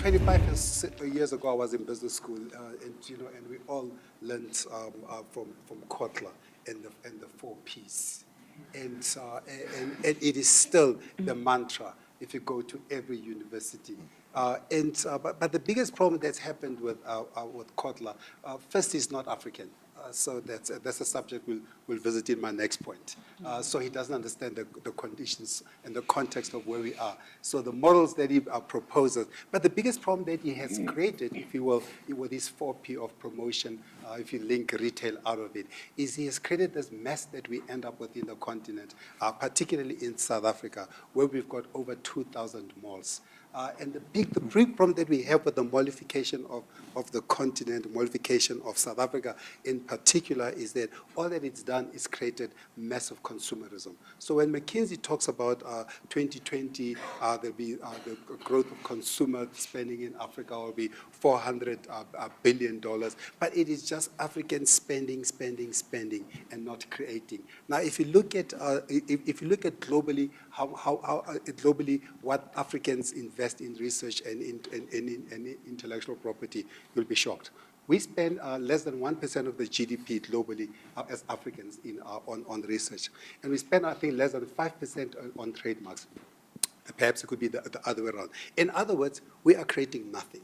25 years ago, I was in business school, and we all learned from Kotler and the four Ps, and it is still the mantra if you go to every university. But the biggest problem that's happened with Kotler, first, he's not African. So that's a subject we'll visit in my next point. So he doesn't understand the conditions and the context of where we are. So the models that he proposes, but the biggest problem that he has created, if you will, with his 4P of promotion, if you link retail out of it, is he has created this mess that we end up with in the continent, particularly in South Africa, where we've got over 2,000 malls. And the big problem that we have with the modification of the continent, modification of South Africa in particular, is that all that it's done is created massive consumerism. So when McKinsey talks about 2020, there'll be the growth of consumer spending in Africa will be $400 billion, but it is just African spending, and not creating. Now, if you look at globally, how globally what Africans invest in research and in intellectual property, you'll be shocked. We spend less than 1% of the GDP globally as Africans on research. And we spend, I think, less than 5% on trademarks. Perhaps it could be the other way around. In other words, we are creating nothing.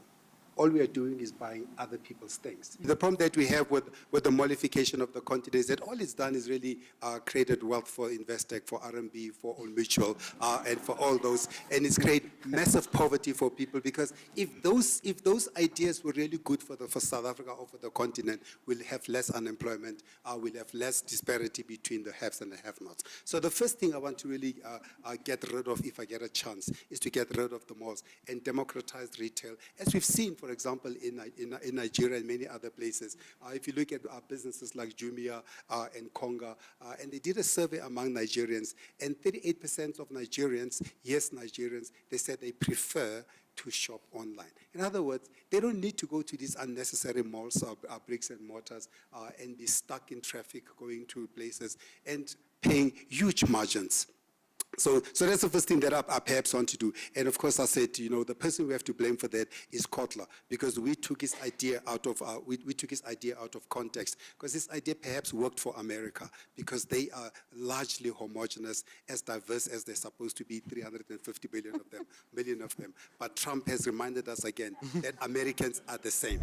All we are doing is buying other people's things. The problem that we have with the modification of the continent is that all it's done is really created wealth for Investec, for RMB, for Old Mutual, and for all those, and it's created massive poverty for people, because if those ideas were really good for South Africa or for the continent, we'll have less unemployment, we'll have less disparity between the haves and the have-nots. So the first thing I want to really get rid of, if I get a chance, is to get rid of the malls and democratize retail, as we've seen, for example, in Nigeria and many other places. If you look at businesses like Jumia and Konga, and they did a survey among Nigerians, and 38% of Nigerians, yes, Nigerians, they said they prefer to shop online. In other words, they don't need to go to these unnecessary malls, bricks and mortars, and be stuck in traffic going to places and paying huge margins. So that's the first thing that I perhaps want to do. And of course, I said, the person we have to blame for that is Kotler, because we took his idea out of we took his idea out of context, because this idea perhaps worked for America, because they are largely homogenous, as diverse as they're supposed to be, 350 million of them. But Trump has reminded us again that Americans are the same.